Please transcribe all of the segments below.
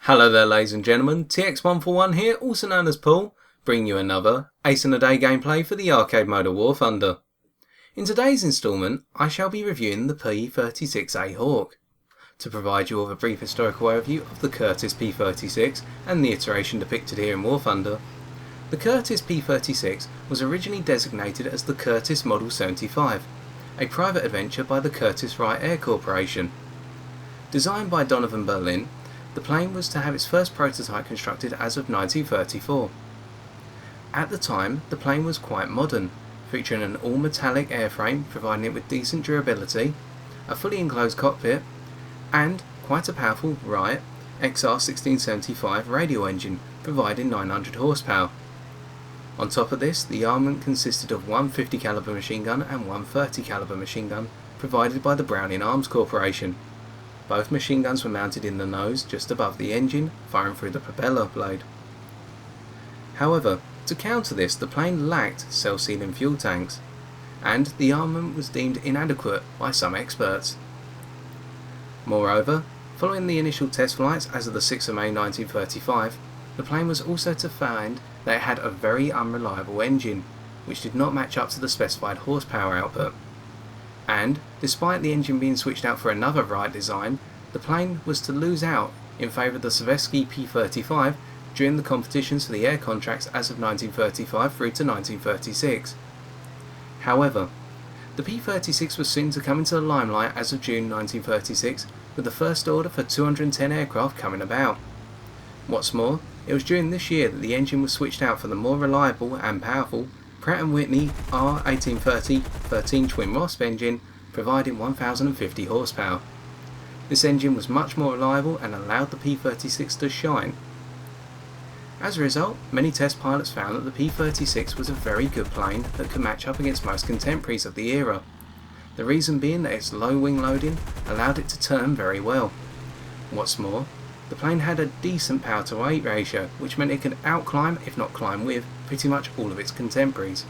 Hello there ladies and gentlemen, TX141 here, also known as Paul, bringing you another Ace in a Day gameplay for the arcade mode of War Thunder. In today's instalment, I shall be reviewing the P-36A Hawk. To provide you with a brief historical overview of the Curtiss P-36 and the iteration depicted here in War Thunder, the Curtiss P-36 was originally designated as the Curtiss Model 75, a private adventure by the Curtiss-Wright Air Corporation. Designed by Donovan Berlin, the plane was to have its first prototype constructed as of 1934. At the time, the plane was quite modern, featuring an all-metallic airframe providing it with decent durability, a fully enclosed cockpit, and quite a powerful Wright XR1675 radial engine providing 900 horsepower. On top of this, the armament consisted of one 50 caliber machine gun and one 30 caliber machine gun provided by the Browning Arms Corporation. Both machine guns were mounted in the nose just above the engine, firing through the propeller blade. However, to counter this, the plane lacked self-sealing fuel tanks, and the armament was deemed inadequate by some experts. Moreover, following the initial test flights as of the 6th of May 1935, the plane was also to find that it had a very unreliable engine, which did not match up to the specified horsepower output. And, despite the engine being switched out for another Wright design, the plane was to lose out in favour of the Sovietsky P-35 during the competitions for the air contracts as of 1935 through to 1936. However, the P-36 was soon to come into the limelight as of June 1936, with the first order for 210 aircraft coming about. What's more, it was during this year that the engine was switched out for the more reliable and powerful Pratt & Whitney R1830-13 twin Wasp engine, providing 1050 horsepower. This engine was much more reliable and allowed the P-36 to shine. As a result, many test pilots found that the P-36 was a very good plane that could match up against most contemporaries of the era. The reason being that its low wing loading allowed it to turn very well. What's more, the plane had a decent power to weight ratio, which meant it could outclimb, if not climb with, pretty much all of its contemporaries.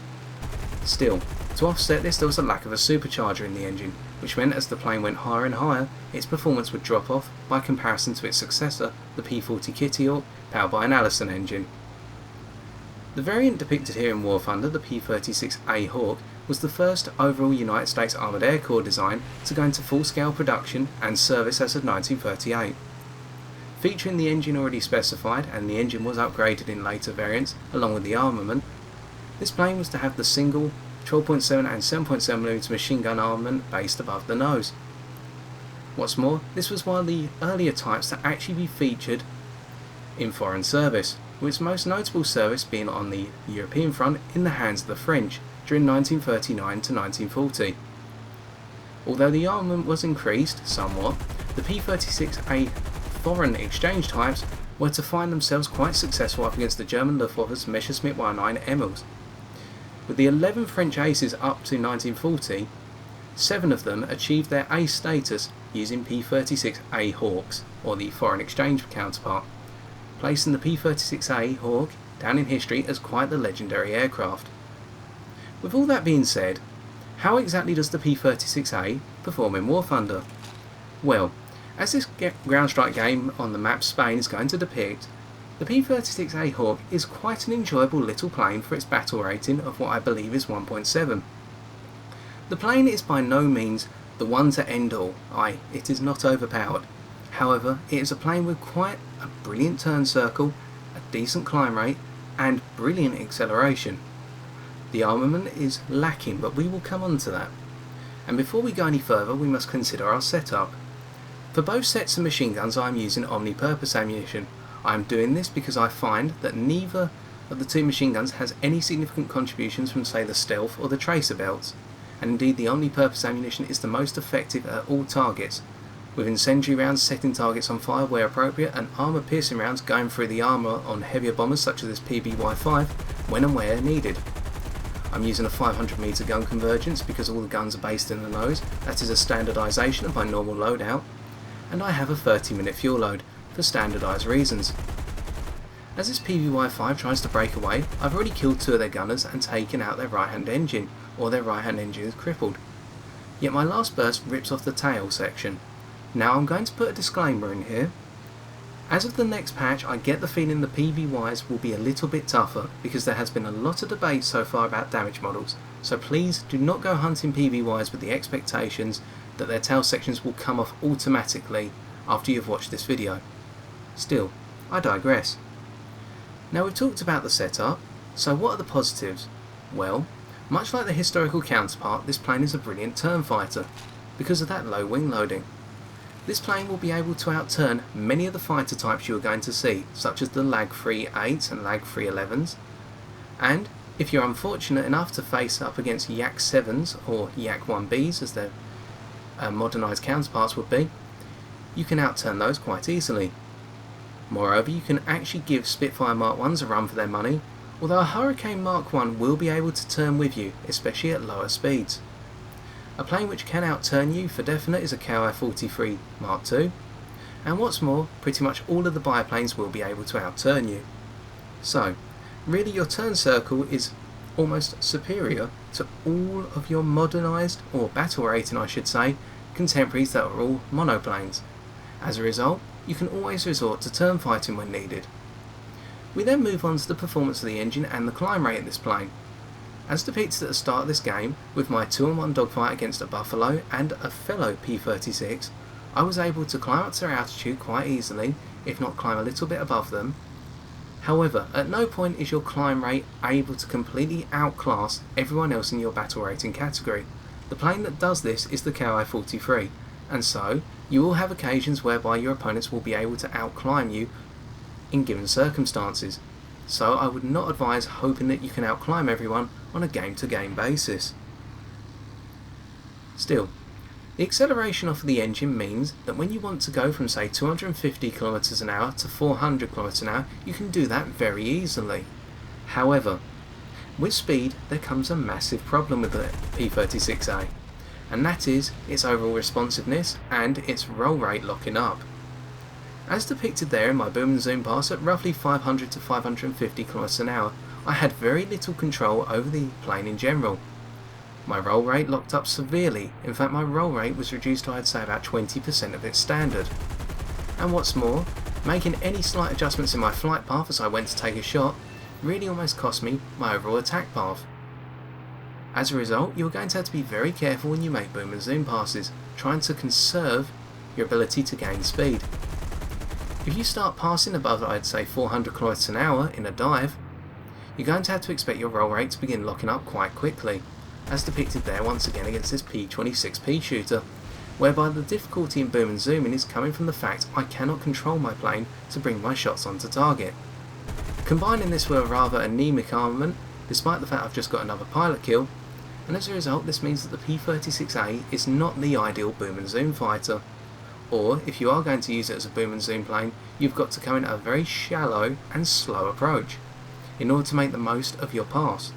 Still, to offset this there was a lack of a supercharger in the engine, which meant as the plane went higher and higher, its performance would drop off by comparison to its successor, the P-40 Kitty Hawk, powered by an Allison engine. The variant depicted here in War Thunder, the P-36A Hawk, was the first overall United States Armoured Air Corps design to go into full-scale production and service as of 1938. Featuring the engine already specified, and the engine was upgraded in later variants along with the armament, this plane was to have the single 12.7 and 7.7mm machine gun armament based above the nose. What's more, this was one of the earlier types to actually be featured in foreign service, with its most notable service being on the European front in the hands of the French during 1939 to 1940. Although the armament was increased somewhat, the P-36A foreign exchange types were to find themselves quite successful up against the German Luftwaffe's Messerschmitt 109 Emils. With the 11 French aces up to 1940, 7 of them achieved their ace status using P-36A Hawks, or the foreign exchange counterpart, placing the P-36A Hawk down in history as quite the legendary aircraft. With all that being said, how exactly does the P-36A perform in War Thunder? Well, as this ground strike game on the map Spain is going to depict, the P-36A Hawk is quite an enjoyable little plane for its battle rating of what I believe is 1.7. The plane is by no means the one to end all, it is not overpowered. However, it is a plane with quite a brilliant turn circle, a decent climb rate, and brilliant acceleration. The armament is lacking, but we will come on to that. And before we go any further, we must consider our setup. For both sets of machine guns I am using Omni-purpose ammunition. I am doing this because I find that neither of the two machine guns has any significant contributions from say the stealth or the tracer belts, and indeed the Omni-purpose ammunition is the most effective at all targets, with incendiary rounds setting targets on fire where appropriate and armour piercing rounds going through the armour on heavier bombers such as this PBY-5 when and where needed. I'm using a 500 metre gun convergence because all the guns are based in the nose, that is a standardisation of my normal loadout, and I have a 30-minute fuel load for standardised reasons. As this PBY-5 tries to break away, I've already killed 2 of their gunners and taken out their right hand engine, or their right hand engine is crippled. Yet my last burst rips off the tail section. Now I'm going to put a disclaimer in here. As of the next patch, I get the feeling the PVYs will be a little bit tougher because there has been a lot of debate so far about damage models, so please do not go hunting PVYs with the expectations that their tail sections will come off automatically after you've watched this video. Still, I digress. Now we've talked about the setup, so what are the positives? Well, much like the historical counterpart, this plane is a brilliant turn fighter because of that low wing loading. This plane will be able to outturn many of the fighter types you are going to see, such as the lag-free 8s and lag-free 11s, and if you're unfortunate enough to face up against Yak 7s or Yak 1Bs as their modernised counterparts would be, you can outturn those quite easily. Moreover, you can actually give Spitfire Mark 1s a run for their money, although a Hurricane Mark 1 will be able to turn with you, especially at lower speeds. A plane which can outturn you for definite is a KI-43 Mark II, and what's more, pretty much all of the biplanes will be able to outturn you. So, really your turn circle is almost superior to all of your modernised, or battle rating I should say, contemporaries that are all monoplanes. As a result, you can always resort to turn fighting when needed. We then move on to the performance of the engine and the climb rate of this plane. As depicted at the start of this game, with my 2-on-1 dogfight against a Buffalo and a fellow P-36, I was able to climb up to their altitude quite easily, if not climb a little bit above them. However, at no point is your climb rate able to completely outclass everyone else in your battle rating category. The plane that does this is the KI-43, and so you will have occasions whereby your opponents will be able to outclimb you in given circumstances. So I would not advise hoping that you can outclimb everyone on a game-to-game basis. Still, the acceleration off of the engine means that when you want to go from say 250 km an hour to 400 km an hour, you can do that very easily. However, with speed there comes a massive problem with the P-36A, and that is its overall responsiveness and its roll rate locking up. As depicted there in my boom and zoom pass at roughly 500 to 550 km an hour, I had very little control over the plane in general. My roll rate locked up severely. In fact, my roll rate was reduced to I'd say about 20% of its standard. And what's more, making any slight adjustments in my flight path as I went to take a shot really almost cost me my overall attack path. As a result, you're going to have to be very careful when you make boom and zoom passes, trying to conserve your ability to gain speed. If you start passing above I'd say 400 km an hour in a dive, you're going to have to expect your roll rate to begin locking up quite quickly, as depicted there once again against this P-26P shooter, whereby the difficulty in boom and zooming is coming from the fact I cannot control my plane to bring my shots onto target. Combining this with a rather anemic armament, despite the fact I've just got another pilot kill, and as a result this means that the P-36A is not the ideal boom and zoom fighter. Or, if you are going to use it as a boom and zoom plane, you've got to come in at a very shallow and slow approach, in order to make the most of your pass.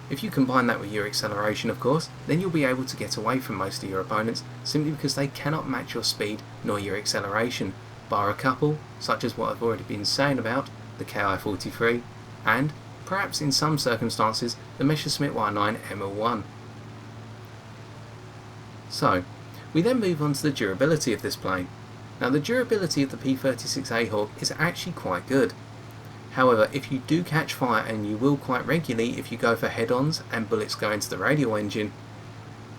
If you combine that with your acceleration of course, then you'll be able to get away from most of your opponents, simply because they cannot match your speed nor your acceleration, bar a couple, such as what I've already been saying about the KI-43, and, perhaps in some circumstances, the Messerschmitt Y9 ML1. So, we then move on to the durability of this plane. Now the durability of the P-36A Hawk is actually quite good. However, if you do catch fire, and you will quite regularly if you go for head-ons and bullets go into the radial engine,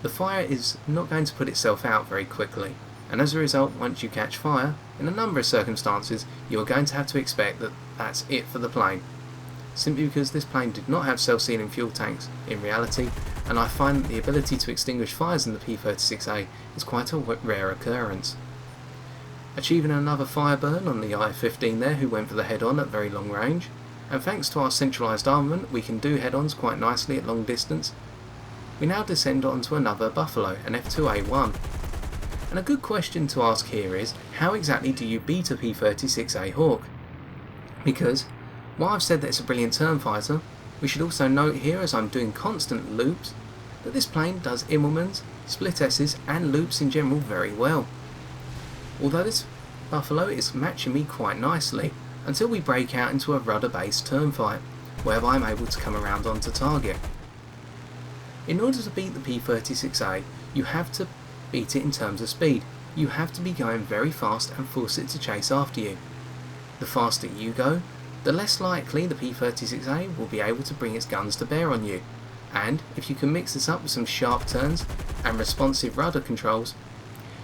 the fire is not going to put itself out very quickly, and as a result, once you catch fire, in a number of circumstances, you are going to have to expect that that's it for the plane. Simply because this plane did not have self-sealing fuel tanks in reality, and I find that the ability to extinguish fires in the P-36A is quite a rare occurrence. Achieving another fire burn on the I-15 there, who went for the head-on at very long range, and thanks to our centralised armament we can do head-ons quite nicely at long distance. We now descend onto another Buffalo, an F2A1. And a good question to ask here is, how exactly do you beat a P-36A Hawk? Because, while I've said that it's a brilliant turn fighter, we should also note here, as I'm doing constant loops, that this plane does Immelmans, split S's and loops in general very well. Although this Buffalo is matching me quite nicely, until we break out into a rudder-based turn fight, whereby I'm able to come around onto target. In order to beat the P-36A, you have to beat it in terms of speed. you have to be going very fast and force it to chase after you. The faster you go, the less likely the P-36A will be able to bring its guns to bear on you, and if you can mix this up with some sharp turns and responsive rudder controls,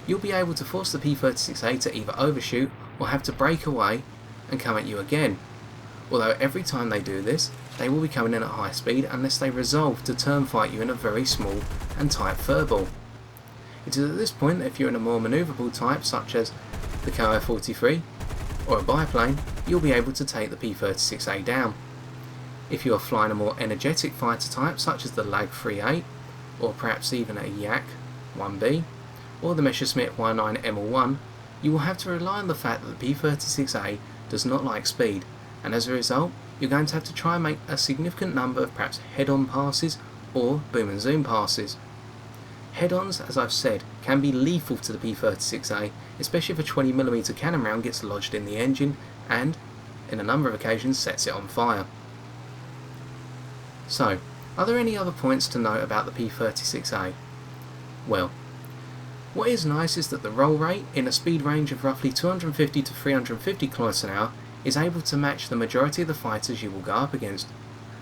you'll be able to force the P-36A to either overshoot or have to break away and come at you again. Although every time they do this, they will be coming in at high speed unless they resolve to turn fight you in a very small and tight furball. It is at this point that if you're in a more manoeuvrable type such as the KI-43 or a biplane, you'll be able to take the P-36A down. If you are flying a more energetic fighter type such as the LAG-38 or perhaps even a Yak-1B or the Messerschmitt Y9 ML1, you will have to rely on the fact that the P-36A does not like speed, and as a result you're going to have to try and make a significant number of perhaps head-on passes or boom and zoom passes. Head-ons, as I've said, can be lethal to the P-36A, especially if a 20mm cannon round gets lodged in the engine and, in a number of occasions, sets it on fire. So, are there any other points to note about the P-36A? Well, what is nice is that the roll rate in a speed range of roughly 250 to 350 km/h is able to match the majority of the fighters you will go up against.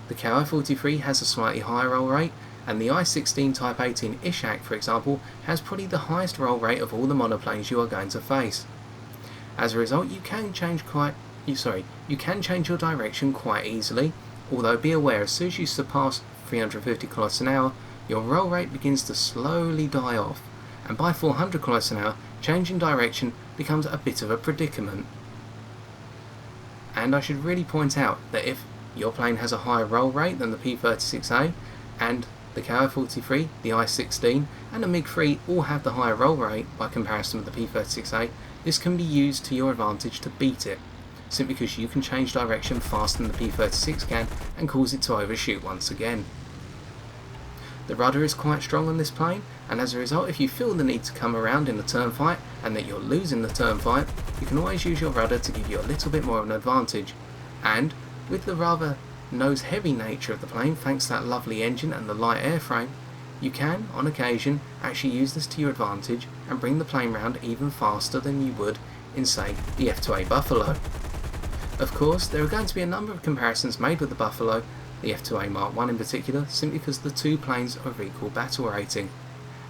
The KI-43 has a slightly higher roll rate, and the I-16 Type 18 Ishak, for example, has probably the highest roll rate of all the monoplanes you are going to face. As a result, you can change your direction quite easily, although be aware as soon as you surpass 350 km/h, your roll rate begins to slowly die off, and by 400 km/h, changing direction becomes a bit of a predicament. And I should really point out that if your plane has a higher roll rate than the P-36A, and the KI-43, the I-16 and the MiG-3 all have the higher roll rate by comparison with the P-36A, this can be used to your advantage to beat it, simply because you can change direction faster than the P-36 can and cause it to overshoot once again. The rudder is quite strong on this plane, and as a result, if you feel the need to come around in a turn fight and that you're losing the turn fight, you can always use your rudder to give you a little bit more of an advantage. And with the rather nose heavy nature of the plane, thanks to that lovely engine and the light airframe, you can, on occasion, actually use this to your advantage and bring the plane round even faster than you would in, say, the F-2A Buffalo. Of course, there are going to be a number of comparisons made with the Buffalo, the F-2A Mark I in particular, simply because the two planes are of equal battle rating.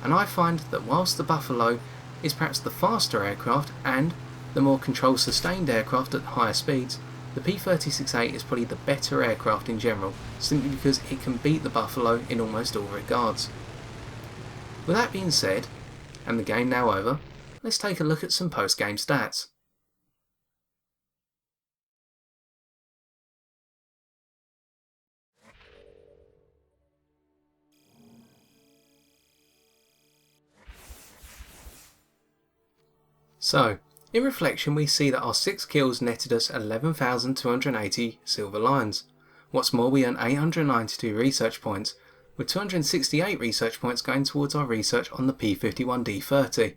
And I find that whilst the Buffalo is perhaps the faster aircraft and the more control sustained aircraft at higher speeds, the P-36A is probably the better aircraft in general, simply because it can beat the Buffalo in almost all regards. With that being said, and the game now over, let's take a look at some post-game stats. So, in reflection we see that our 6 kills netted us 11,280 silver lions. What's more, we earned 892 research points, with 268 research points going towards our research on the P-51D30.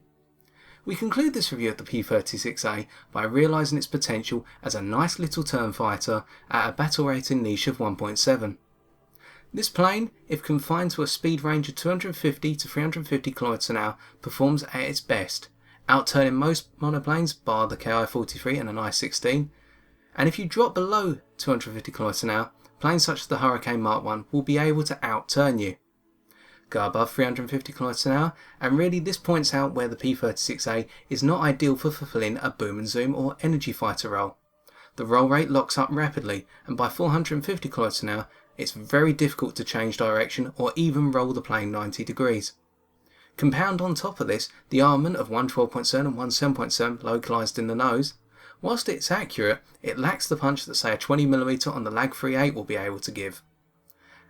We conclude this review of the P-36A by realising its potential as a nice little turn fighter at a battle rating niche of 1.7. This plane, if confined to a speed range of 250 to 350 km/h, performs at its best, outturning most monoplanes bar the KI-43 and an I-16, and if you drop below 250 km/h, planes such as the Hurricane Mark I will be able to outturn you. Go above 350 km/h, and really this points out where the P-36A is not ideal for fulfilling a boom and zoom or energy fighter role. The roll rate locks up rapidly, and by 450 km/h it's very difficult to change direction or even roll the plane 90 degrees. Compound on top of this the armament of 112.7 and 17.7 localised in the nose. Whilst it's accurate, it lacks the punch that say a 20mm on the LAG-38 will be able to give.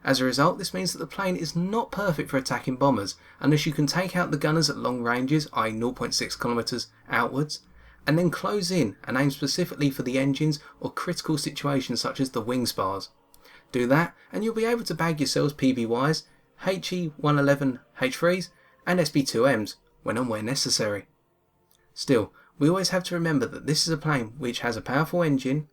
As a result, this means that the plane is not perfect for attacking bombers unless you can take out the gunners at long ranges, i.e. 0.6 km outwards, and then close in and aim specifically for the engines or critical situations such as the wing spars. Do that and you'll be able to bag yourselves PBYs, HE-111 H3s and SB2Ms when and where necessary. Still, we always have to remember that this is a plane which has a powerful engine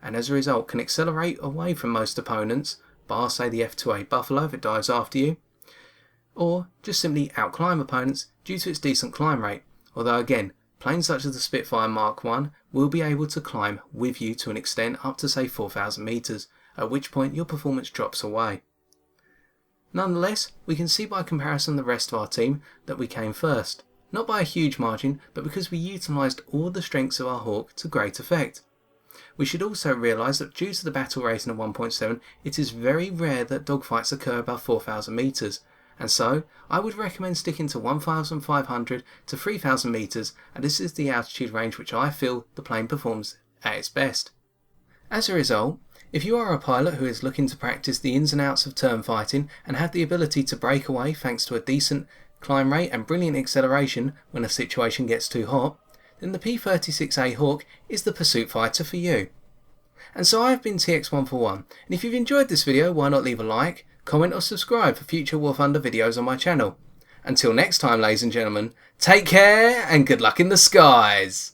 and as a result can accelerate away from most opponents, bar say the F-2A Buffalo if it dives after you, or just simply outclimb opponents due to its decent climb rate, although again, planes such as the Spitfire Mark I will be able to climb with you to an extent up to say 4,000 metres, at which point your performance drops away. Nonetheless, we can see by comparison the rest of our team that we came first, not by a huge margin, but because we utilised all the strengths of our Hawk to great effect. We should also realise that due to the battle rating of 1.7, it is very rare that dogfights occur above 4,000 metres, and so I would recommend sticking to 1,500 to 3,000 metres, and this is the altitude range which I feel the plane performs at its best. As a result, if you are a pilot who is looking to practice the ins and outs of turn fighting and have the ability to break away thanks to a decent climb rate and brilliant acceleration when a situation gets too hot, then the P-36A Hawk is the pursuit fighter for you. And so I've been TX141, and if you've enjoyed this video, why not leave a like, comment or subscribe for future War Thunder videos on my channel. Until next time, ladies and gentlemen, take care and good luck in the skies!